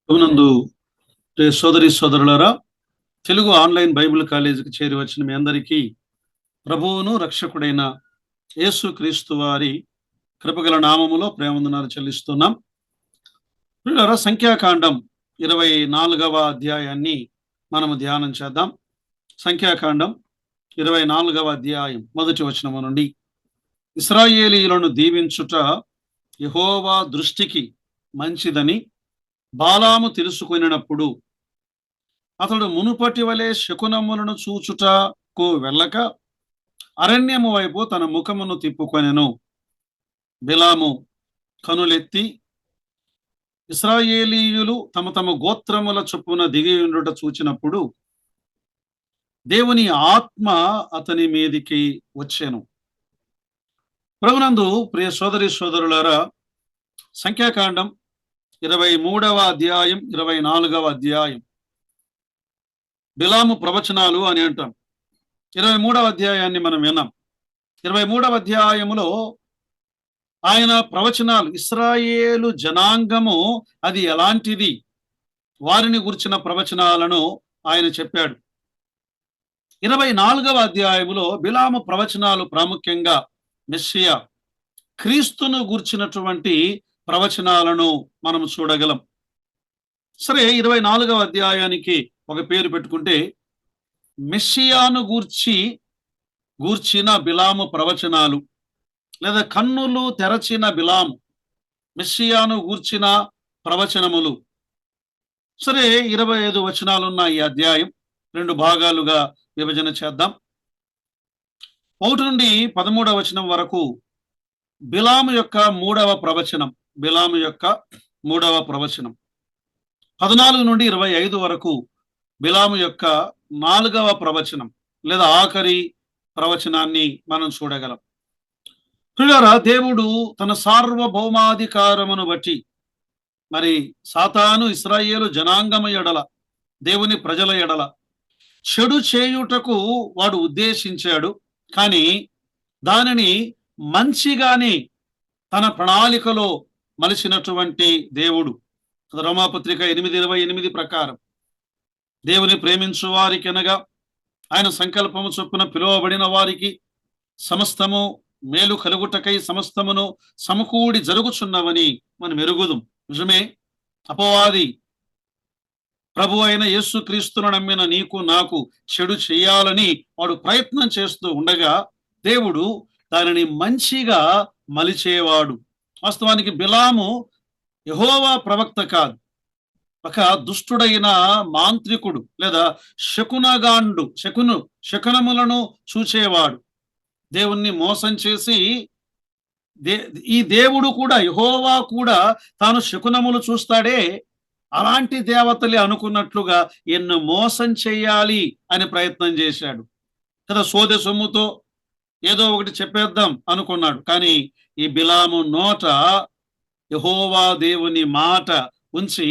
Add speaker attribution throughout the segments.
Speaker 1: నందు సోదరి సోదరులారా, తెలుగు ఆన్లైన్ బైబిల్ కాలేజీకి చేరి వచ్చిన మీ అందరికీ ప్రభువును రక్షకుడైన యేసు క్రీస్తు వారి కృపగల నామములో ప్రేమవందనాలు చెల్లిస్తున్నాం. ప్రియులారా, సంఖ్యాకాండం 24వ అధ్యాయాన్ని మనము ధ్యానం చేద్దాం. సంఖ్యాకాండం 24వ అధ్యాయం మొదటి వచనము నుండి. ఇశ్రాయేలీయులను దీవించుట యెహోవా దృష్టికి మంచిదని బాలాము తెలుసుకొనినప్పుడు అతడు మునుపటి వలె శకునములను చూచుటకు వెళ్ళక అరణ్యము వైపు తన ముఖమును తిప్పుకొనెను. బిలాము కనులెత్తి ఇశ్రాయేలీయులు తమ తమ గోత్రముల చొప్పున దిగి ఉండుట చూచినప్పుడు దేవుని ఆత్మ అతని మీదికి వచ్చెను. ప్రభునందు ప్రియ సోదరి సోదరులారా, సంఖ్యాకాండం 23వ అధ్యాయం 24వ అధ్యాయం బిలాము ప్రవచనాలు అని అంటాం. 23వ అధ్యాయాన్ని మనం విన్నాం. 23వ అధ్యాయములో ఆయన ప్రవచనాలు, ఇశ్రాయేలు జనాంగము అది ఎలాంటిది, వారిని గురించిన ప్రవచనాలను ఆయన చెప్పాడు. 24వ అధ్యాయములో బిలాము ప్రవచనాలు ప్రాముఖ్యంగా మెస్సియా క్రీస్తును గూర్చినటువంటి ప్రవచనాలను మనం చూడగలం. సరే, 24వ అధ్యాయానికి ఒక పేరు పెట్టుకుంటే మెస్సియాను గూర్చిన బిలాము ప్రవచనాలు, లేదా కన్నులు తెరచిన బిలాము మెస్సియాను గూర్చిన ప్రవచనములు. సరే, 25 వచనాలున్న ఈ అధ్యాయం 2 భాగాలుగా విభజన చేద్దాం. 1 నుండి 13వ వచనం వరకు బిలాము యొక్క మూడవ ప్రవచనం. 14 నుండి 25 వరకు బిలాము యొక్క 4వ ప్రవచనం లేదా ఆఖరి ప్రవచనాన్ని మనం చూడగలం. ప్రియులారా, దేవుడు తన సార్వభౌమాధికారమును బట్టి మరి సాతాను ఇశ్రాయేలు జనాంగము ఎడల, దేవుని ప్రజల ఎడల చెడు చేయుటకు వాడు ఉద్దేశించాడు. కానీ దానిని మంచిగానే తన ప్రణాళికలో మలిచినటువంటి దేవుడు. రోమాపత్రిక 8:28 ప్రకారం దేవుని ప్రేమించు వారికి అనగా ఆయన సంకల్పము చొప్పున పిలువబడిన వారికి సమస్తము మేలు కలుగుటకై సమస్తమును సమకూడి జరుగుచున్నవని మనం ఎరుగుదుం. నిజమే, అపవాది ప్రభు అయిన యేసు క్రీస్తును నమ్మిన నీకు నాకు చెడు చేయాలని వాడు ప్రయత్నం చేస్తూ ఉండగా దేవుడు దానిని మంచిగా మలిచేవాడు. వాస్తవానికి బిలాము యెహోవా ప్రవక్త కాదు, ఒక దుష్టుడైన మాంత్రికుడు లేదా శకునములను చూచేవాడు. దేవుణ్ణి మోసం చేసి ఈ దేవుడు కూడా, యెహోవా కూడా తాను శకునములు చూస్తాడే, అలాంటి దేవతలే అనుకున్నట్లుగా ఎన్ను మోసం చేయాలి అని ప్రయత్నం చేశాడు కదా. సోదె సొమ్ముతో ఏదో ఒకటి చెప్పేద్దాం అనుకున్నాడు. కానీ ఈ బిలాము నోట యెహోవా దేవుని మాట ఉంచి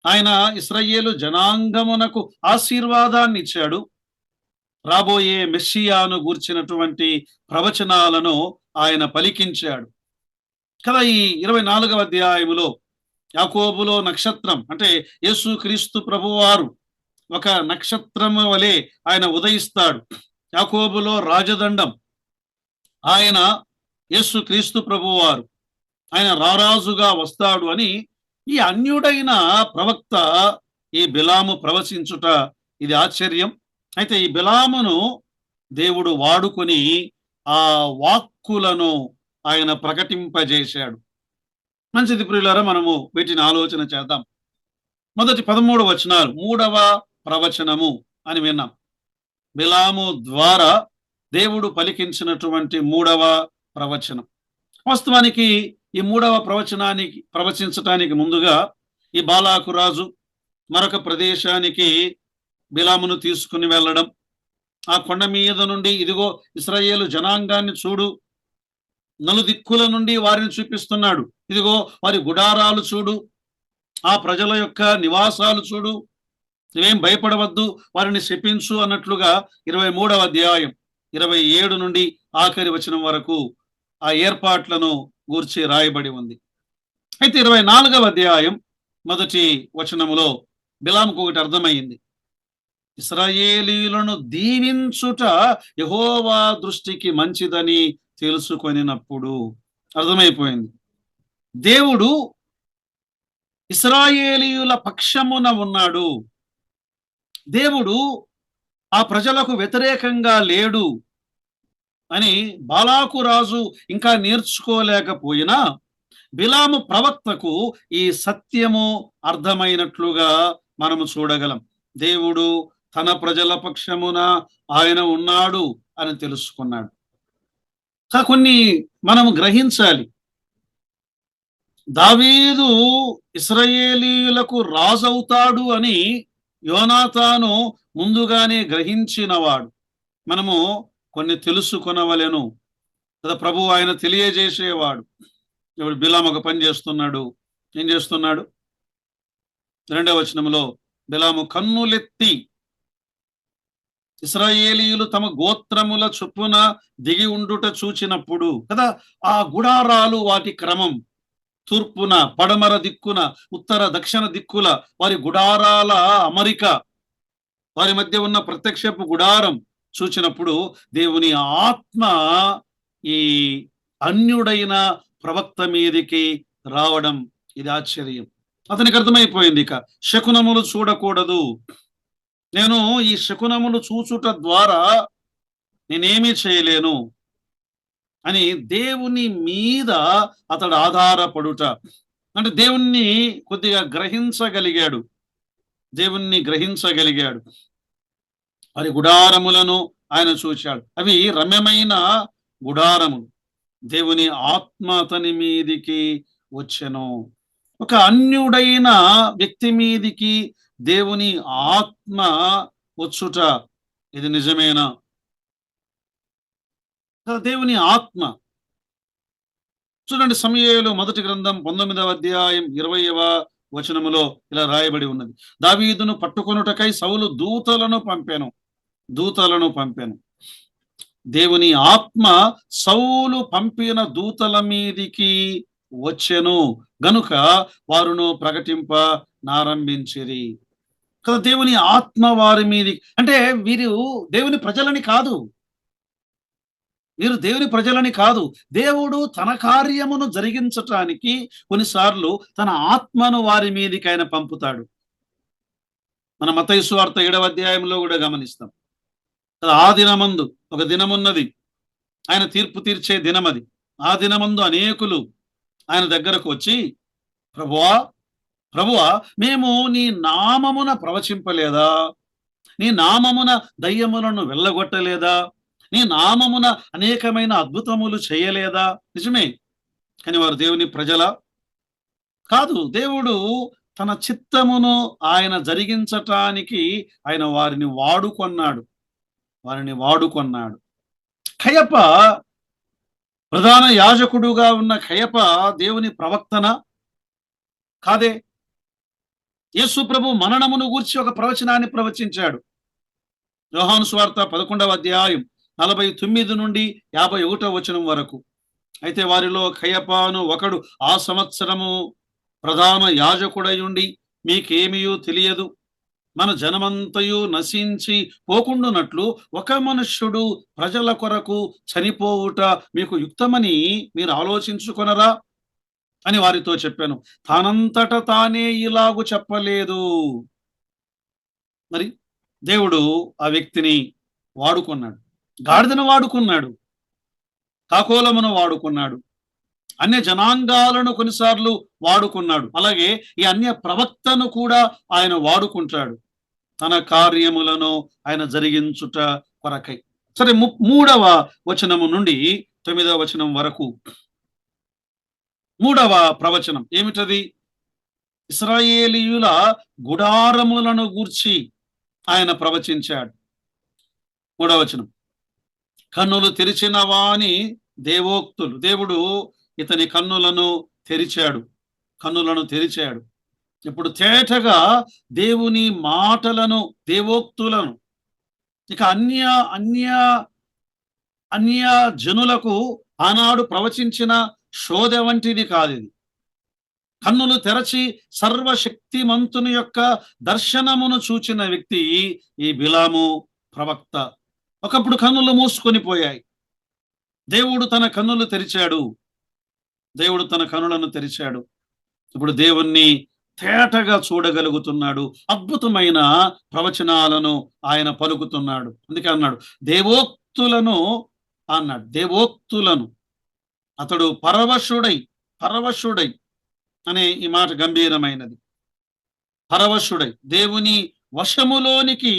Speaker 1: ఆయన ఇశ్రాయేలు జనాంగమునకు ఆశీర్వాదాన్ని ఇచ్చాడు. రాబోయే మెస్సియాను గూర్చినటువంటి ప్రవచనాలను ఆయన పలికించాడు కదా. ఈ 24వ అధ్యాయములో యాకోబులో నక్షత్రం అంటే యేసు క్రీస్తు ప్రభువారు ఒక నక్షత్రము వలె ఆయన ఉదయిస్తాడు. యాకోబులో రాజదండం ఆయన యేసు క్రీస్తు ప్రభువారు, ఆయన రారాజుగా వస్తాడు అని ఈ అన్యుడైన ప్రవక్త ఈ బిలాము ప్రవచించుట ఇది ఆశ్చర్యం. అయితే ఈ బిలామును దేవుడు వాడుకొని ఆ వాక్కులను ఆయన ప్రకటింపజేశాడు. మంచిది ప్రియులారా, మనము వీటిని ఆలోచన చేద్దాం. మొదటి 13 వచనాలు 3వ ప్రవచనము అని విన్నాం. బిలాము ద్వారా దేవుడు పలికించినటువంటి 3వ ప్రవచనం. వాస్తవానికి ఈ 3వ ప్రవచనానికి ప్రవచించటానికి ముందుగా ఈ బాలాకు రాజు మరొక ప్రదేశానికి బిలామును తీసుకుని వెళ్ళడం, ఆ కొండ మీద నుండి ఇదిగో ఇశ్రాయేలు జనాంగాన్ని చూడు, నలుదిక్కుల నుండి వారిని చూపిస్తున్నాడు, ఇదిగో వారి గుడారాలు చూడు, ఆ ప్రజల యొక్క నివాసాలు చూడు, నువ్వేం భయపడవద్దు, వారిని శపించు అన్నట్లుగా 23వ అధ్యాయం 27 నుండి ఆఖరి వచనం వరకు ఆ ఏర్పాట్లను గూర్చి రాయబడి ఉంది. అయితే 24వ అధ్యాయం మొదటి వచనములో బిలాముకు ఒకటి అర్థమైంది. ఇశ్రాయేలీయులను దీవించుట యెహోవా దృష్టికి మంచిదని తెలుసుకొనినప్పుడు అర్థమైపోయింది. దేవుడు ఇశ్రాయేలీయుల పక్షమున ఉన్నాడు. దేవుడు ఆ ప్రజలకు వ్యతిరేకంగా లేడు అని బాలాకు రాజు ఇంకా నేర్చుకోలేకపోయినా బిలాము ప్రవక్తకు ఈ సత్యము అర్థమైనట్లుగా మనము చూడగలం. దేవుడు తన ప్రజల పక్షమున ఆయన ఉన్నాడు అని తెలుసుకున్నాడు. కొన్ని మనము గ్రహించాలి. దావీదు ఇశ్రాయేలీయులకు రాజవుతాడు అని యోనాతాను ముందుగానే గ్రహించినవాడు. మనము కొన్ని తెలుసుకొనవలెను కదా. ప్రభు ఆయన తెలియజేసేవాడు. ఇప్పుడు బిలాము ఒక పని చేస్తున్నాడు. ఏం చేస్తున్నాడు? 2వ వచనంలో బిలాము కన్నులెత్తి ఇశ్రాయేలీయులు తమ గోత్రముల చొప్పున దిగి ఉండుట చూచినప్పుడు కదా, ఆ గుడారాలు వాటి క్రమం తూర్పున, పడమర దిక్కున, ఉత్తర దక్షిణ దిక్కుల వారి గుడారాల అమరిక, వారి మధ్య ఉన్న ప్రత్యక్షపు గుడారం చూచినప్పుడు దేవుని ఆత్మ ఈ అన్యుడైన ప్రవక్త మీదికి రావడం ఇది ఆశ్చర్యం. అతనికి అర్థమైపోయింది, ఇక శకునములు చూడకూడదు. నేను ఈ శకునములు చూచుట ద్వారా నేనేమీ చేయలేను అని దేవుని మీద అతడు ఆధారపడుట. అంటే దేవుణ్ణి కొద్దిగా గ్రహించగలిగాడు. వారి గుడారములను ఆయన చూశాడు. అవి రమ్యమైన గుడారములు. దేవుని ఆత్మ అతని మీదికి వచ్చెను. ఒక అన్యుడైన వ్యక్తి మీదికి దేవుని ఆత్మ వచ్చుట ఇది నిజమేనా? దేవుని ఆత్మ చూడండి, సమూయేలు మొదటి గ్రంథం 19వ అధ్యాయం 20వ వచనములో ఇలా రాయబడి ఉన్నది. దావీదును పట్టుకొనుటకై సౌలు దూతలను పంపెను. దేవుని ఆత్మ సౌలు పంపిన దూతల మీదికి వచ్చెను గనుక వారును ప్రకటింప నారంభించిరి కదా. దేవుని ఆత్మ వారి మీది అంటే వీరు దేవుని ప్రజలని కాదు. దేవుడు తన కార్యమును జరిగించటానికి కొన్నిసార్లు తన ఆత్మను వారి మీదికి ఆయన పంపుతాడు. మన మత్తయి సువార్త 7వ అధ్యాయంలో కూడా గమనిస్తాం. ఆ దినమందు ఒక దినమున్నది, ఆయన తీర్పు తీర్చే దినమది. ఆ దినమందు అనేకులు ఆయన దగ్గరకు వచ్చి, ప్రభువా మేము నీ నామమున ప్రవచింపలేదా? నీ నామమున దయ్యములను వెళ్ళగొట్టలేదా? నీ నామమున అనేకమైన అద్భుతములు చేయలేదా? నిజమే, కానీ వారు దేవుని ప్రజల కాదు. దేవుడు తన చిత్తమును ఆయన జరిగించటానికి ఆయన వారిని వాడుకొన్నాడు. కయప, ప్రధాన యాజకుడుగా ఉన్న కయప దేవుని ప్రవక్తన కాదే. యేసు ప్రభు మరణమును గూర్చి ఒక ప్రవచనాన్ని ప్రవచించాడు. యోహాను సువార్త 11వ అధ్యాయం 49 నుండి 51వ వచనం వరకు. అయితే వారిలో కయపాను ఒకడు ఆ సంవత్సరము ప్రధాన యాజకుడై ఉండి, మీకేమీయూ తెలియదు, మన జనమంతయు నశించి పోకుండునట్లు ఒక మనుష్యుడు ప్రజల కొరకు చనిపోవుట మీకు యుక్తమని మీరు ఆలోచించుకొనరా అని వారితో చెప్పాను. తానంతట తానే ఇలాగు చెప్పలేదు. మరి దేవుడు ఆ వ్యక్తిని వాడుకున్నాడు. గాడిదను వాడుకున్నాడు, కాకోలమును వాడుకున్నాడు, అన్య జనాంగాలను కొన్నిసార్లు వాడుకున్నాడు. అలాగే ఈ అన్య ప్రవక్తను కూడా ఆయన వాడుకుంటాడు తన కార్యములను ఆయన జరిగించుట కొరకై. సరే, 3వ వచనము నుండి 9వ వచనం వరకు 3వ ప్రవచనం ఏమిటది? ఇశ్రాయేలీయుల గుడారములను గూర్చి ఆయన ప్రవచించాడు. 3వ వచనం, కన్నులు తెరిచిన వాని దేవోక్తులు. దేవుడు ఇతని కన్నులను తెరిచాడు. ఇప్పుడు తేటగా దేవుని మాటలను, దేవోక్తులను ఇక అన్య జనులకు ఆనాడు ప్రవచించిన శోధ వంటిది కాదు ఇది. కన్నులు తెరచి సర్వశక్తిమంతుని యొక్క దర్శనమును చూచిన వ్యక్తి ఈ బిలాము ప్రవక్త. ఒకప్పుడు కన్నులు మూసుకొని పోయాయి. దేవుడు తన కన్నులు తెరిచాడు. దేవుడు తన కన్నులను తెరిచాడు. ఇప్పుడు దేవుణ్ణి తేటగా చూడగలుగుతున్నాడు. అద్భుతమైన ప్రవచనాలను ఆయన పలుకుతున్నాడు. అందుకే అన్నాడు దేవోక్తులను అన్నాడు. దేవోక్తులను అతడు పరవశుడై అనే ఈ మాట గంభీరమైనది. పరవశుడై దేవుని వశములోనికి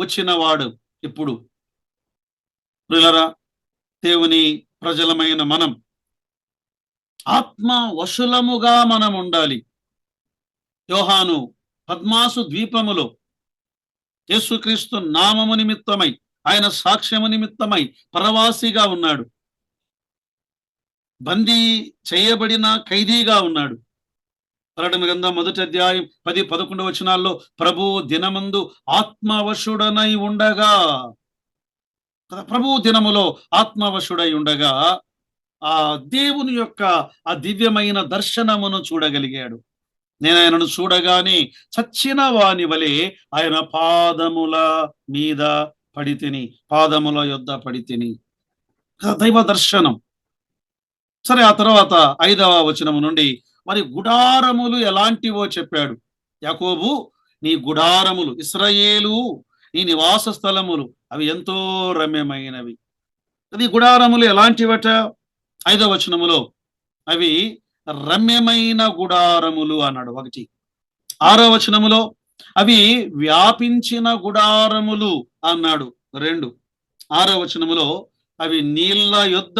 Speaker 1: వచ్చినవాడు. ఇప్పుడు ప్రియులారా, దేవుని ప్రజలమైన మనం ఆత్మ వశులముగా మనం ఉండాలి. యోహాను పద్మాసు ద్వీపములో యేసుక్రీస్తు నామము నిమిత్తమై, ఆయన సాక్ష్యము నిమిత్తమై పరవాసిగా ఉన్నాడు. బందీ చేయబడిన ఖైదీగా ఉన్నాడు. ప్రకటన గ్రంథం 1వ అధ్యాయం 10-11 వచనాల్లో ప్రభు దినమందు ఆత్మవశుడనై ఉండగా, ప్రభు దినములో ఆత్మవశుడై ఉండగా ఆ దేవుని యొక్క ఆ దివ్యమైన దర్శనమును చూడగలిగాడు. నేను ఆయనను చూడగానే చచ్చిన వాని వలె ఆయన పాదముల మీద పడితిని, పాదముల యొద్ద పడితిని. దైవ దర్శనం. సరే, ఆ తర్వాత 5వ వచనము నుండి మరి గుడారములు ఎలాంటివో చెప్పాడు. యాకోబు నీ గుడారములు, ఇశ్రాయేలు నీ నివాస స్థలములు అవి ఎంతో రమ్యమైనవి. అది గుడారములు ఎలాంటివట? 5వ వచనములో అవి రమ్యమైన గుడారములు అన్నాడు 1. 6వ వచనములో అవి వ్యాపించిన గుడారములు అన్నాడు 2. 6వ వచనములో అవి నీళ్ల యొద్ద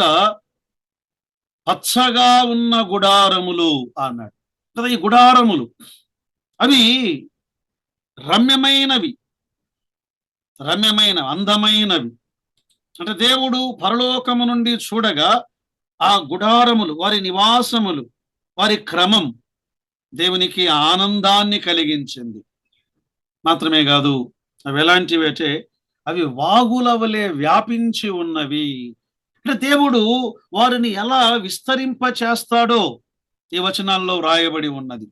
Speaker 1: పచ్చగా ఉన్న గుడారములు అన్నాడు కదా. ఈ గుడారములు అవి రమ్యమైనవి, అందమైనవి. అంటే దేవుడు పరలోకము నుండి చూడగా ఆ గుడారములు, వారి నివాసములు, వారి క్రమం దేవునికి ఆనందాన్ని కలిగించింది. మాత్రమే కాదు, అవి ఎలాంటివి అంటే అవి వాగుల వలె వ్యాపించి ఉన్నవి. అంటే దేవుడు వారిని ఎలా విస్తరింప చేస్తాడో ఈ వచనాల్లో వ్రాయబడి ఉన్నది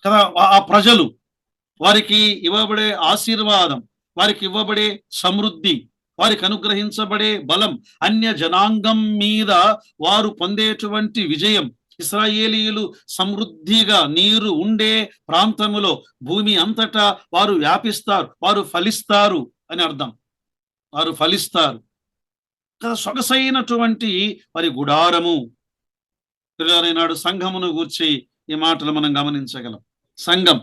Speaker 1: కదా. ఆ ప్రజలు, వారికి ఇవ్వబడే ఆశీర్వాదం, వారికి ఇవ్వబడే సమృద్ధి, వారికి అనుగ్రహించబడే బలం, అన్య జనాంగం మీద వారు పొందేటువంటి విజయం, ఇశ్రాయేలీయులు సమృద్ధిగా నీరు ఉండే ప్రాంతములో భూమి అంతటా వారు వ్యాపిస్తారు, వారు ఫలిస్తారు అని అర్థం. వారు ఫలిస్తారు కదా. సొగసైనటువంటి వారి గుడారము. నాడు సంఘమును గూర్చి ఈ మాటలు మనం గమనించగలం. సంఘం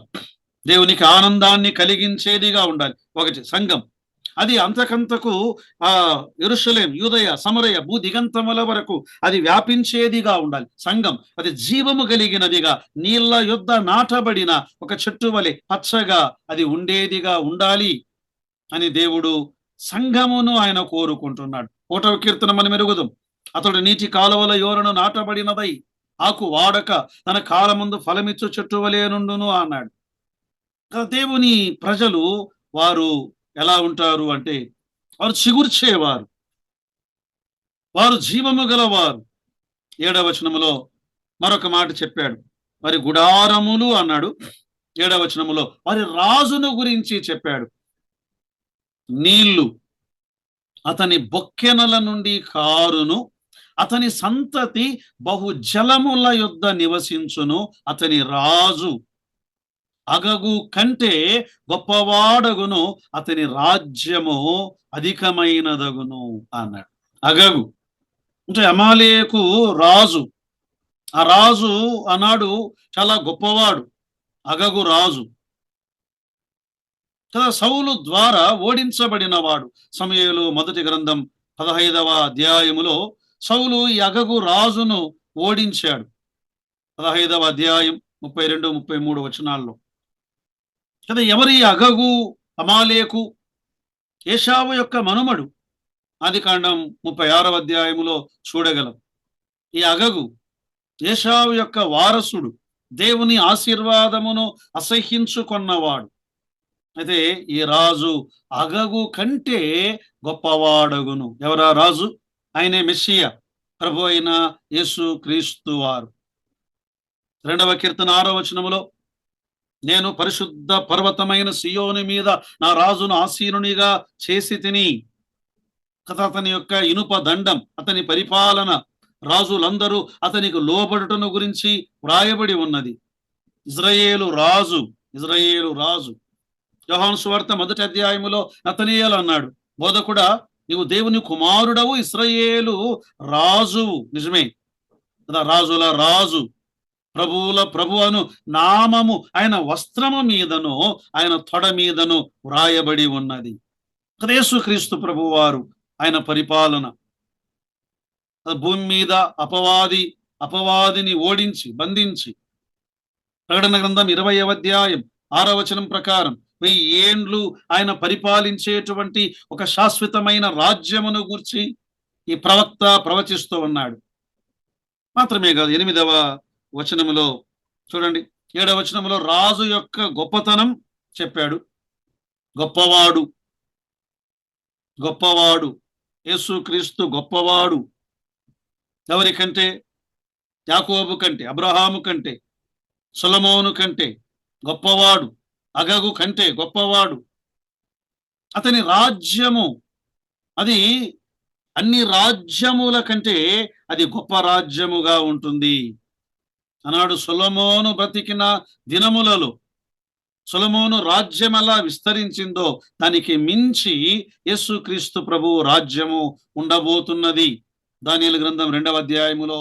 Speaker 1: దేవునికి ఆనందాన్ని కలిగించేదిగా ఉండాలి. 1 సంఘం అది అంతకంతకు యెరూషలేం, యూదయ, సమరయ, భూ దిగంతముల వరకు అది వ్యాపించేదిగా ఉండాలి. సంఘం అది జీవము కలిగినదిగా, నీళ్ల యొద్ద నాటబడిన ఒక చెట్టు వలె పచ్చగా అది ఉండేదిగా ఉండాలి అని దేవుడు సంఘమును ఆయన కోరుకుంటున్నాడు. 1వ కీర్తన మనం ఎరుగుదాం. అతడు నీటి కాలువల యోరను నాటబడినదై ఆకు వాడక తన కాలముందు ఫలమిచ్చు చెట్టు వలె నుండును అన్నాడు. దేవుని ప్రజలు వారు ఎలా ఉంటారు అంటే వారు చిగుర్చేవారు, వారు జీవము గలవారు. 7వ వచనములో మరొక మాట చెప్పాడు, వారి గుడారములు అన్నాడు. 7వ వచనములో వారి రాజును గురించి చెప్పాడు. నీళ్లు అతని బొక్కెనల నుండి కారును, అతని సంతతి బహు జలముల యొద్ద నివసించును, అతని రాజు అగగు కంటే గొప్పవాడగును, అతని రాజ్యము అధికమైనదగును అన్నాడు. అగగు అంటే అమాలేకు రాజు. ఆ రాజు అన్నాడు చాలా గొప్పవాడు. అగగు రాజు కదా, సౌలు ద్వారా ఓడించబడినవాడు. సమూయేలు 1వ గ్రంథం 15వ అధ్యాయములో సౌలు ఈ అగగు రాజును ఓడించాడు. 15వ అధ్యాయం 32-33 వచనాల్లో కదా. ఎవరి అగగు? అమాలేకు, ఏశావు యొక్క మనుమడు. ఆదికాండం 36వ అధ్యాయములో చూడగలం. ఈ అగగు ఏశావు యొక్క వారసుడు, దేవుని ఆశీర్వాదమును అసహ్యించుకొన్నవాడు. అయితే ఈ రాజు అగగు కంటే గొప్పవాడగును. ఎవరా రాజు? ఆయనే మెస్సియా, ప్రభు అయిన యేసు క్రీస్తు వారు. 2వ కీర్తన 6వ వచనములో, నేను పరిశుద్ధ పర్వతమైన సియోను మీద నా రాజును ఆసీనునిగా చేసి తిని. కథ అతని యొక్క ఇనుప దండం, అతని పరిపాలన, రాజులందరూ అతనికి లోబడుటను గురించి వ్రాయబడి ఉన్నది. ఇజ్రాయేలు రాజు, ఇజ్రాయేలు రాజు. యోహాను సువార్త 1వ అధ్యాయములో నతనీయేలు అన్నాడు, బోధకుడా, నీవు దేవుని కుమారుడవు, ఇశ్రాయేలు రాజువు. నిజమే కదా, రాజుల రాజు, ప్రభువుల ప్రభు అను నామము ఆయన వస్త్రము మీదను ఆయన తొడ మీదను వ్రాయబడి ఉన్నది. యేసుక్రీస్తు ప్రభువు వారు, ఆయన పరిపాలన భూమి మీద అపవాదిని ఓడించి బంధించి, ప్రకటన గ్రంథం 20వ అధ్యాయం 6వ వచనం ప్రకారం 1000 ఏండ్లు ఆయన పరిపాలించేటువంటి ఒక శాశ్వతమైన రాజ్యమును గూర్చి ఈ ప్రవక్త ప్రవచిస్తూ ఉన్నాడు. మాత్రమే కాదు, 8వ వచనములో చూడండి, 7వ వచనములో రాజు యొక్క గొప్పతనం చెప్పాడు. గొప్పవాడు, గొప్పవాడు, యేసుక్రీస్తు గొప్పవాడు. ఎవరికంటే? యాకోబు కంటే, అబ్రహాము కంటే, సొలొమోను కంటే గొప్పవాడు, అగగు కంటే గొప్పవాడు. అతని రాజ్యము అది అన్ని రాజ్యముల కంటే అది గొప్ప రాజ్యముగా ఉంటుంది అన్నాడు. సొలొమోను బ్రతికిన దినములలో సొలొమోను రాజ్యం ఎలా విస్తరించిందో దానికి మించి యేసుక్రీస్తు ప్రభువు రాజ్యము ఉండబోతున్నది. దానియేలు గ్రంథం 2వ అధ్యాయములో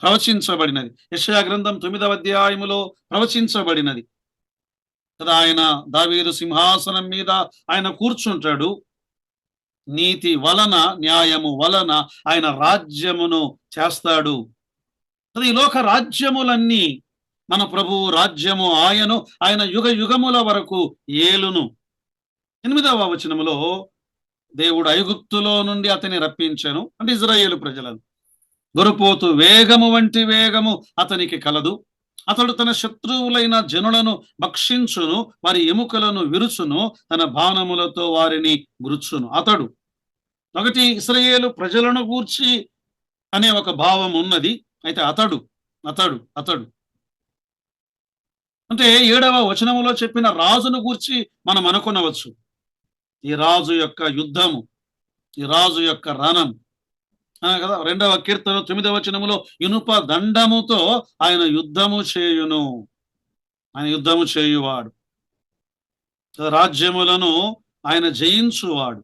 Speaker 1: ప్రవచించబడినది. యెషయా గ్రంథం 9వ అధ్యాయములో ప్రవచించబడినది కదా. ఆయన దావీదు సింహాసనం మీద ఆయన కూర్చుంటాడు. నీతి వలన, న్యాయము వలన ఆయన రాజ్యమును చేస్తాడు. ఈ లోక రాజ్యములన్నీ మన ప్రభువు రాజ్యము ఆయను, ఆయన యుగ యుగముల వరకు ఏలును. 8వ వచనములో దేవుడు ఐగుప్తులో నుండి అతని రప్పించెను, అంటే ఇజ్రాయేలు ప్రజలను. గొరుపోతు వేగము వంటి వేగము అతనికి కలదు. అతడు తన శత్రువులైన జనులను భక్షించును, వారి ఎముకలను విరుచును, తన బాణములతో వారిని గురుచును. అతడు ఒకటి ఇశ్రాయేలు ప్రజలను గూర్చి అనే ఒక భావం ఉన్నది. అయితే అతడు అతడు అతడు అంటే 7వ వచనములో చెప్పిన రాజును గూర్చి మనం అనుకునవచ్చు. ఈ రాజు యొక్క యుద్ధము, ఈ రాజు యొక్క రణం కదా. 2వ కీర్తన 9వ వచనములో ఇనుప దండముతో ఆయన యుద్ధము చేయును, ఆయన యుద్ధము చేయువాడు, రాజ్యములను ఆయన జయించువాడు.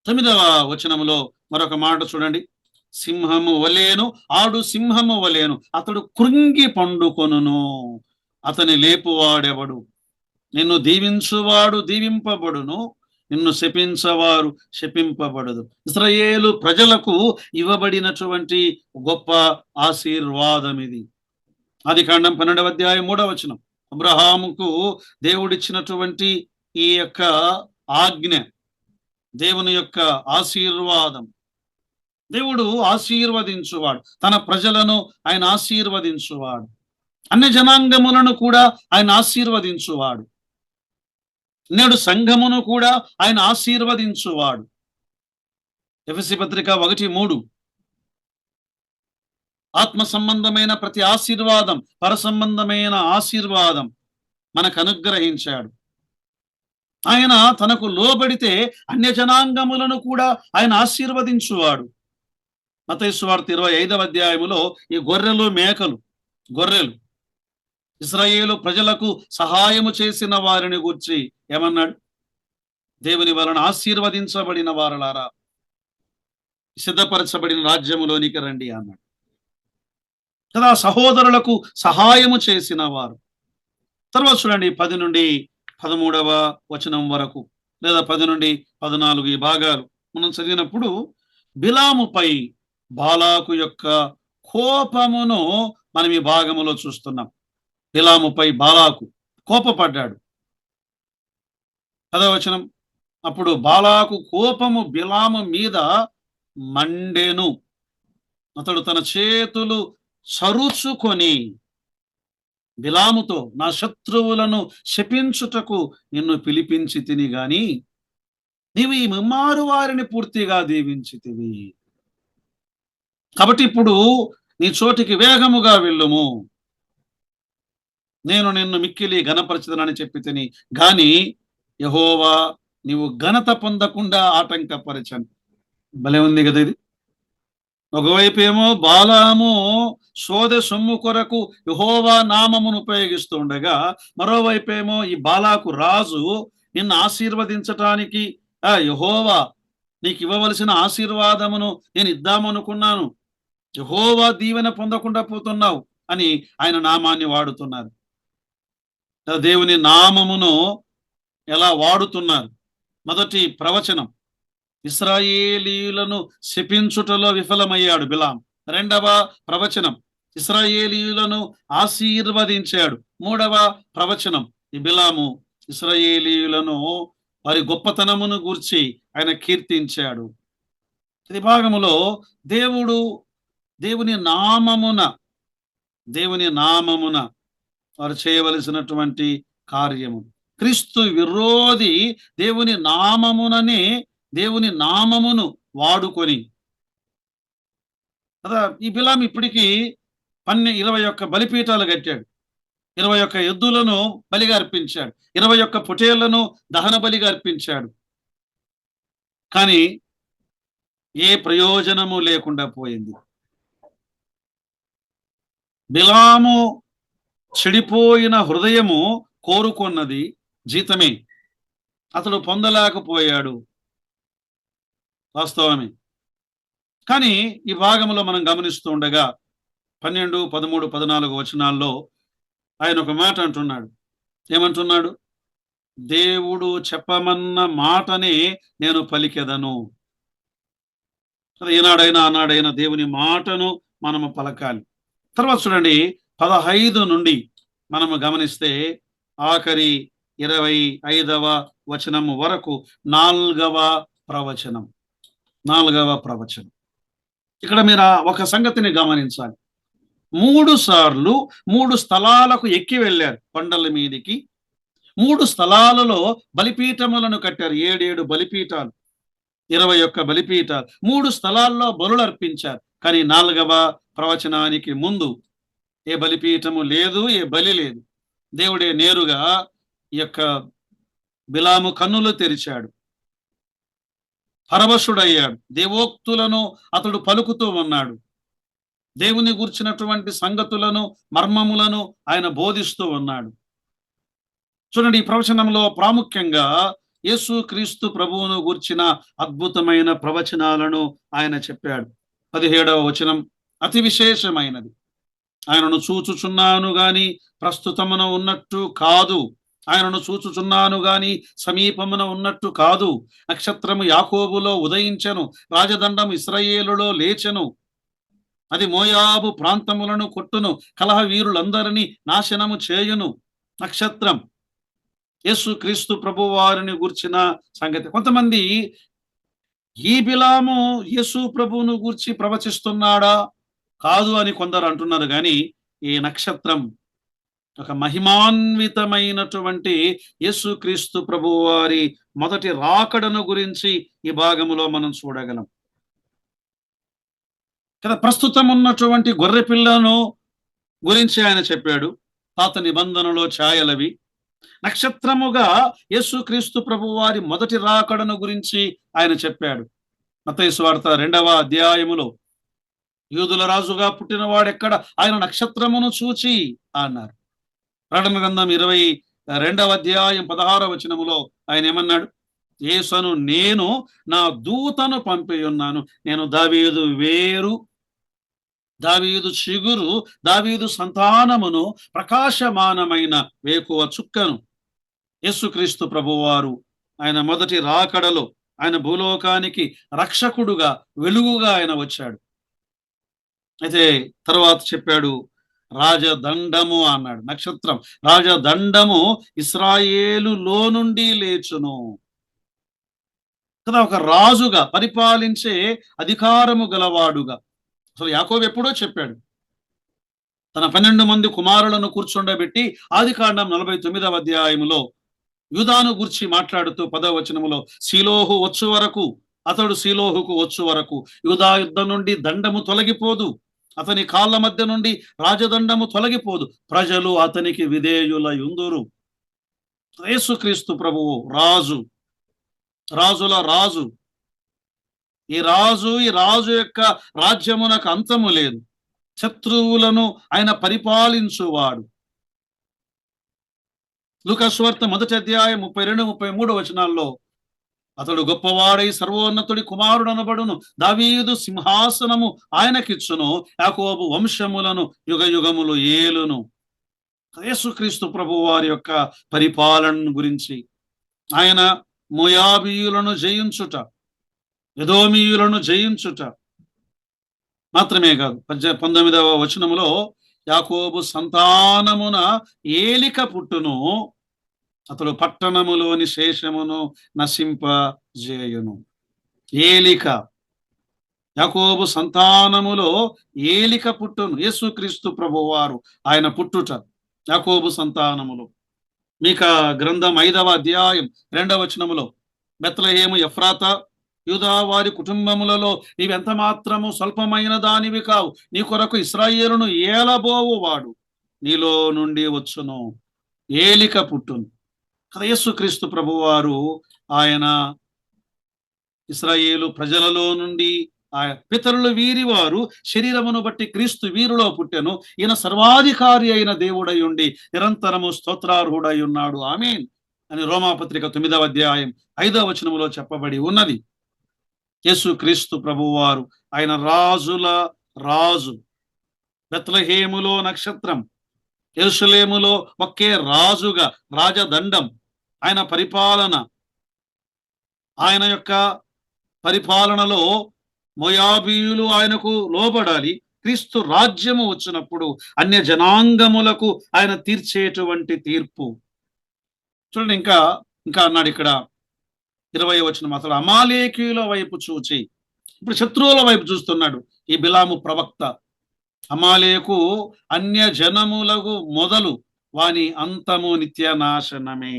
Speaker 1: 9వ వచనములో మరొక మాట చూడండి, సింహము వలేను, ఆడు సింహము వలేను, అతడు కృంగి పండుకొనును, అతని లేపువాడెవడు? నిన్ను దీవించువాడు దీవింపబడును, నిన్ను శపించవారు శపింపబడదు. ఇశ్రాయేలు ప్రజలకు ఇవ్వబడినటువంటి గొప్ప ఆశీర్వాదం ఇది. ఆదికాండం 12వ అధ్యాయం 3వ వచనం, అబ్రహాముకు దేవుడిచ్చినటువంటి ఈ యొక్క ఆజ్ఞ, దేవుని యొక్క ఆశీర్వాదం. దేవుడు ఆశీర్వదించువాడు, తన ప్రజలను ఆయన ఆశీర్వదించువాడు, అన్ని జనాంగములను కూడా ఆయన ఆశీర్వదించువాడు. నేడు సంఘమును కూడా ఆయన ఆశీర్వదించువాడు. ఎఫెసీ పత్రిక 1:3, ఆత్మ సంబంధమైన ప్రతి ఆశీర్వాదం, పర సంబంధమైన ఆశీర్వాదం మనకు అనుగ్రహించాడు. ఆయన తనకు లోబడితే అన్య జనాంగములను కూడా ఆయన ఆశీర్వదించువాడు. మత్తయి సువార్త 25వ అధ్యాయములో ఈ గొర్రెలు ఇశ్రాయేలు ప్రజలకు సహాయము చేసిన వారిని గూర్చి ఏమన్నాడు? దేవుని వలన ఆశీర్వదించబడిన వారలారా, సిద్ధపరచబడిన రాజ్యములోనికి రండి అన్నాడు కదా. సహోదరులకు సహాయము చేసిన వారు. తర్వాత చూడండి 10 నుండి 13వ వచనం వరకు, లేదా 10 నుండి 14 ఈ భాగాలు మనం చదివినప్పుడు, బిలాముపై బాలాకు యొక్క కోపమును మనం ఈ భాగములో చూస్తున్నాం. బిలాముపై బాలాకు కోపపడ్డాడు. 10వ వచనం, అప్పుడు బాలాకు కోపము బిలాము మీద మండెను, అతడు తన చేతులు చరుచుకొని బిలాముతో, నా శత్రువులను శపించుటకు నిన్ను పిలిపించి తిని గాని నీవు ఈ ముమ్మారు వారిని పూర్తిగా దీవించితివి. కాబట్టి ఇప్పుడు నీ చోటికి వేగముగా వెళ్ళుము, నేను నిన్ను మిక్కిలి ఘనపరచదనని చెప్పి తిని, గాని యెహోవా నీవు ఘనత పొందకుండా ఆటంకపరచను. భలే ఉంది కదా ఇది. ఒకవైపు ఏమో బాలాము సోదె సొమ్ము కొరకు యెహోవా నామమును ఉపయోగిస్తూ ఉండగా, మరోవైపు ఏమో ఈ బాలాకు రాజు నిన్ను ఆశీర్వదించటానికి, యెహోవా నీకు ఇవ్వవలసిన ఆశీర్వాదమును నేను ఇద్దామనుకున్నాను, యెహోవా దీవెన పొందకుండా పోతున్నావు అని ఆయన నామాన్ని వాడుతున్నారు. దేవుని నామమును ఎలా వాడుతున్నారు. మొదటి ప్రవచనం, ఇశ్రాయేలీయులను శపించుటలో విఫలమయ్యాడు బిలాం. రెండవ ప్రవచనం, ఇశ్రాయేలీయులను ఆశీర్వదించాడు. మూడవ ప్రవచనం, ఈ బిలాము ఇశ్రాయేలీయులను వారి గొప్పతనమును గూర్చి ఆయన కీర్తించాడు. ఇది భాగములో దేవుడు దేవుని నామమున వారు చేయవలసినటువంటి కార్యము. క్రీస్తు విరోధి దేవుని నామమును వాడుకొని కదా. ఈ బిలాం ఇప్పటికీ 21 బలిపీఠాలు కట్టాడు, 21 ఎద్దులను బలిగా అర్పించాడు, 21 పొటేళ్లను దహన బలిగా అర్పించాడు. కానీ ఏ ప్రయోజనము లేకుండా పోయింది. బిలాము చెడిపోయిన హృదయము కోరుకున్నది జీతమే, అతడు పొందలేకపోయాడు, వాస్తవమే. కానీ ఈ భాగంలో మనం గమనిస్తూ ఉండగా 12, 13, 14 వచనాల్లో ఆయన ఒక మాట అంటున్నాడు. ఏమంటున్నాడు? దేవుడు చెప్పమన్న మాటనే నేను పలికెదను. ఈనాడైనా ఆనాడైనా దేవుని మాటను మనము పలకాలి. తర్వాత చూడండి, 15 నుండి మనము గమనిస్తే ఆఖరి 25వ వచనం వరకు 4వ ప్రవచనం. ఇక్కడ మీరు ఒక సంగతిని గమనించాలి. 3 సార్లు 3 స్థలాలకు ఎక్కి వెళ్ళారు కొండల మీదికి. 3 స్థలాలలో బలిపీఠములను కట్టారు. 7 బలిపీఠాలు, 21 బలిపీఠాలు. 3 స్థలాల్లో బలులు అర్పించారు. కానీ 4వ ప్రవచనానికి ముందు ఏ బలిపీఠము లేదు, ఏ బలి లేదు. దేవుడే నేరుగా ఈ యొక్క బిలాము కన్నులు తెరిచాడు, పరవశుడయ్యాడు. దేవోక్తులను అతడు పలుకుతూ ఉన్నాడు. దేవుని గూర్చినటువంటి సంగతులను, మర్మములను ఆయన బోధిస్తూ ఉన్నాడు. చూడండి, ఈ ప్రవచనంలో ప్రాముఖ్యంగా యేసు క్రీస్తు ప్రభువును గూర్చిన అద్భుతమైన ప్రవచనాలను ఆయన చెప్పాడు. 17వ వచనం అతి విశేషమైనది. ఆయనను చూచుచున్నాను గాని ప్రస్తుతమున ఉన్నట్టు కాదు, ఆయనను చూచుచున్నాను గాని సమీపమున ఉన్నట్టు కాదు. నక్షత్రము యాకోబులో ఉదయించెను, రాజదండం ఇశ్రాయేలులో లేచెను, అది మోయాబు ప్రాంతములను కొట్టును, కలహ వీరులందరినీ నాశనము చేయును. నక్షత్రం యేసు క్రీస్తు ప్రభు వారిని గూర్చిన సంగతి. కొంతమంది ఈ బిలాము యేసు ప్రభువును గూర్చి ప్రవచిస్తున్నాడా కాదు అని కొందరు అంటున్నారు. కానీ ఈ నక్షత్రం ఒక మహిమాన్వితమైనటువంటి యేసు క్రీస్తు ప్రభు వారి మొదటి రాకడను గురించి ఈ భాగములో మనం చూడగలం కదా. ప్రస్తుతం ఉన్నటువంటి గొర్రె పిల్లను గురించి ఆయన చెప్పాడు. పాత నిబంధనలో ఛాయలవి. నక్షత్రముగా యేసు క్రీస్తు ప్రభు వారి మొదటి రాకడను గురించి ఆయన చెప్పాడు. మత్తయి సువార్త 2వ అధ్యాయములో యూదుల రాజుగా పుట్టినవాడెక్కడ, ఆయన నక్షత్రమును చూచి అన్నారు. ప్రకటన గ్రంథం 22వ అధ్యాయం 16వ వచనములో ఆయన ఏమన్నాడు? యేసును నేను నా దూతను పంపి ఉన్నాను, నేను దావీదు వేరు, దావీదు చిగురు, దావీదు సంతానమును, ప్రకాశమానమైన వేకువ చుక్కను. యేసుక్రీస్తు ప్రభువారు ఆయన మొదటి రాకడలో ఆయన భూలోకానికి రక్షకుడుగా, వెలుగుగా ఆయన వచ్చాడు. అయితే తర్వాత చెప్పాడు రాజదండము అన్నాడు. నక్షత్రం రాజదండము ఇశ్రాయేలులో నుండి లేచును కదా. ఒక రాజుగా, పరిపాలించే అధికారము గలవాడుగా. అసలు యాకోబు ఎప్పుడో చెప్పాడు, తన 12 మంది కుమారులను కూర్చుండబెట్టి ఆదికాండం 49వ అధ్యాయములో యూదాను గురించి మాట్లాడుతూ 10వ వచనములో శీలోహు వచ్చు వరకు, అతడు శీలోహుకు వచ్చు వరకు యూదా యుద్ధం నుండి దండము తొలగిపోదు, అతని కాళ్ళ మధ్య నుండి రాజదండము తొలగిపోదు, ప్రజలు అతనికి విధేయులయుందురు. యేసుక్రీస్తు ప్రభువు రాజు, రాజుల రాజు. ఈ రాజు యొక్క రాజ్యమునకు అంతము లేదు. శత్రువులను ఆయన పరిపాలించువాడు. లూకా సువార్త 1వ అధ్యాయం 32, 33 వచనాల్లో అతడు గొప్పవాడై సర్వోన్నతుడి కుమారుడు అనబడును, దావీదు సింహాసనము ఆయనకిచ్చును, యాకోబు వంశములను యుగ యుగములు ఏలును. యేసుక్రీస్తు ప్రభు వారి యొక్క పరిపాలన గురించి, ఆయన మోయాబీయులను జయించుట, ఎదోమీయులను జయించుట మాత్రమే కాదు, 19వ వచనములో యాకోబు సంతానమున ఏలిక పుట్టును, అతడు పట్టణములోని శేషమును నశింపజేయును. ఏలిక, యాకోబు సంతానములో ఏలిక పుట్టును. యేసుక్రీస్తు ప్రభువారు ఆయన పుట్టుట యాకోబు సంతానములో. మీకా గ్రంథం 5వ అధ్యాయం 2వ వచనములో, బెత్లెహేము ఎఫ్రాతా యూదా వారి కుటుంబములలో నీవెంత మాత్రము స్వల్పమైన దానివి కావు, నీ కొరకు ఇశ్రాయేలును ఏలబోవువాడు నీలో నుండి వచ్చును, ఏలిక పుట్టును. యేసుక్రీస్తు ప్రభువారు ఆయన ఇశ్రాయేలు ప్రజలలో నుండి, పితరులు వీరి వారు శరీరమును బట్టి క్రీస్తు వీరిలో పుట్టెను, ఈయన సర్వాధికారి అయిన దేవుడై ఉండి నిరంతరము స్తోత్రార్హుడై ఉన్నాడు, ఆమేన్ అని రోమాపత్రిక 9వ అధ్యాయం 5వ వచనములో చెప్పబడి ఉన్నది. యేసుక్రీస్తు ప్రభువారు ఆయన రాజుల రాజు. బెత్లెహేములో నక్షత్రం, యెరూషలేములో ఒకే రాజుగా రాజదండం, ఆయన పరిపాలన. ఆయన యొక్క పరిపాలనలో మోయాబీయులు ఆయనకు లోబడాలి. క్రీస్తు రాజ్యము వచ్చినప్పుడు అన్య జనాంగములకు ఆయన తీర్చేటువంటి తీర్పు. చూడండి, ఇంకా అన్నాడు ఇక్కడ 20వ వచనం, అతడు అమాలేకీయుల వైపు చూచి, ఇప్పుడు శత్రువుల వైపు చూస్తున్నాడు ఈ బిలాము ప్రవక్త. అమాలేకు అన్య జనములకు మొదలు, వాని అంతము నిత్య నాశనమే.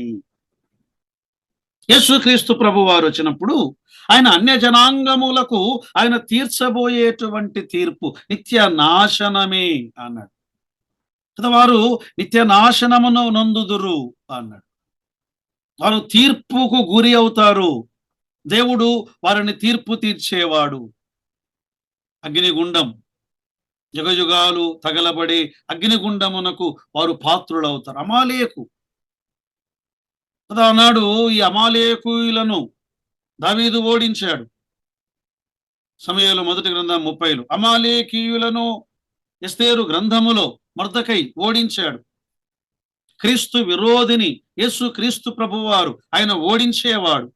Speaker 1: యేసుక్రీస్తు ప్రభు వారు వచ్చినప్పుడు ఆయన అన్య జనాంగములకు ఆయన తీర్చబోయేటువంటి తీర్పు నిత్య నాశనమే అన్నాడు కదా. వారు నిత్య నాశనమును నొందుదురు అన్నాడు. వారు తీర్పుకు గురి అవుతారు. దేవుడు వారిని తీర్పు తీర్చేవాడు. అగ్నిగుండం, యుగయుగాలు తగలబడే అగ్నిగుండమునకు వారు పాత్రులవుతారు. అమాలేకు కదా అన్నాడు. ఈ అమాలేకులను దావీదు ఓడించాడు. సమూయేలు 1వ గ్రంథం 30లో అమాలేకీయులను ఎస్తేరు గ్రంథములో మొర్దెకై ఓడించాడు. క్రీస్తు విరోధిని యేసు క్రీస్తు ప్రభువారు ఆయన ఓడించేవాడు.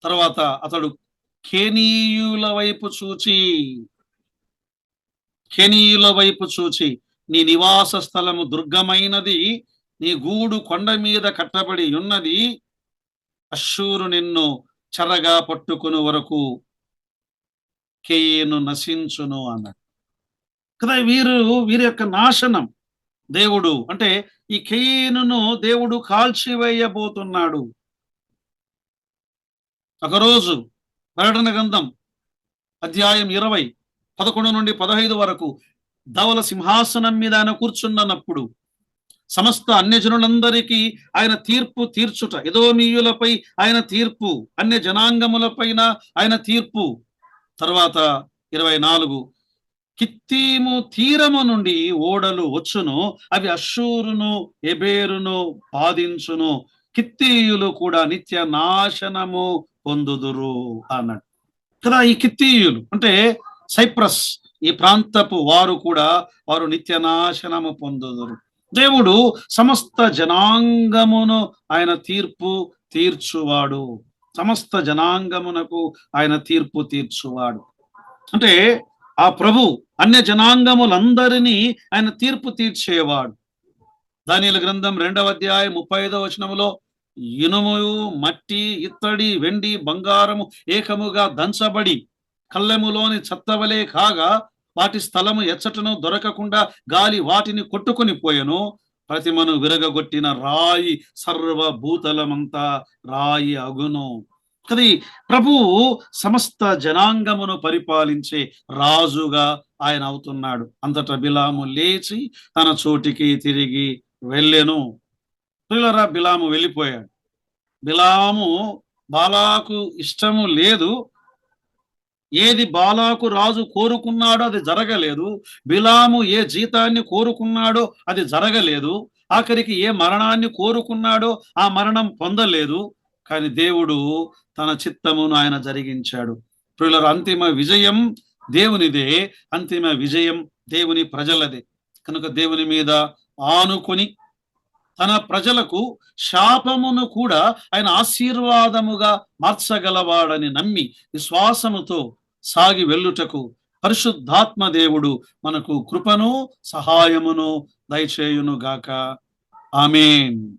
Speaker 1: తర్వాత అతడు కేనీయుల వైపు చూచి నీ నివాస స్థలము దుర్గమైనది, నీ గూడు కొండ మీద కట్టబడి ఉన్నది, అష్షూరు నిన్ను చెరగా పట్టుకుని వరకు కేయేను నశించును అన్నాడు కదా. వీరి యొక్క నాశనం దేవుడు, అంటే ఈ కేయేనును దేవుడు కాల్చివేయబోతున్నాడు. ఒకరోజు ప్రకటన గ్రంథం అధ్యాయం 20, 11 నుండి 15 వరకు, ధవల సింహాసనం మీద ఆయన కూర్చున్నప్పుడు సమస్త అన్యజనులందరికీ ఆయన తీర్పు తీర్చుట, ఎదోమీయులపై ఆయన తీర్పు, అన్య జనాంగములపైన ఆయన తీర్పు. తర్వాత 24, కిత్తీము తీరము నుండి ఓడలు వచ్చును, అవి అష్షూరును ఎబేరును బాధించును, కిత్తీయులు కూడా నిత్య నాశనము పొందుదురు అన్నాడు కదా. ఈ కిత్తీయులు అంటే సైప్రస్ ఈ ప్రాంతపు వారు కూడా వారు నిత్య నాశనము పొందుదురు. దేవుడు సమస్త జనాంగమును ఆయన తీర్పు తీర్చువాడు. సమస్త జనాంగమునకు ఆయన తీర్పు తీర్చువాడు. అంటే ఆ ప్రభు అన్య జనాంగములందరినీ ఆయన తీర్పు తీర్చేవాడు. దానియేలు గ్రంథం 2వ అధ్యాయం 35వ వచనములో, ఇనుము, మట్టి, ఇత్తడి, వెండి, బంగారము ఏకముగా దంచబడి కళ్ళెములోని చెత్తవలే కాగా వాటి స్థలము ఎచ్చటను దొరకకుండా గాలి వాటిని కొట్టుకుని పోయెను. ప్రతిమను విరగగొట్టిన రాయి సర్వభూతలమంతా రాయి అగును. కదా ప్రభువు సమస్త జనాంగమును పరిపాలించే రాజుగా ఆయన అవుతున్నాడు. అంతటా బిలాము లేచి తన చోటికి తిరిగి వెళ్ళెను. ప్రియులారా, బిలాము వెళ్ళిపోయాడు. బిలాము బాలాకు ఇష్టము లేదు. ఏది బాలాకు రాజు కోరుకున్నాడో అది జరగలేదు. బిలాము ఏ జీతాన్ని కోరుకున్నాడో అది జరగలేదు. ఆఖరికి ఏ మరణాన్ని కోరుకున్నాడో ఆ మరణం పొందలేదు. కానీ దేవుడు తన చిత్తమును ఆయన జరిగించాడు. ప్రియులారా, అంతిమ విజయం దేవునిదే. అంతిమ విజయం దేవుని ప్రజలదే. కనుక దేవుని మీద ఆనుకొని తన ప్రజలకు శాపమును కూడా ఆయన ఆశీర్వాదముగా మార్చగలవాడని నమ్మి విశ్వాసముతో సాగి వెళ్ళుటకు పరిశుద్ధాత్మ దేవుడు మనకు కృపను సహాయమును దయచేయును గాక. ఆమేన్.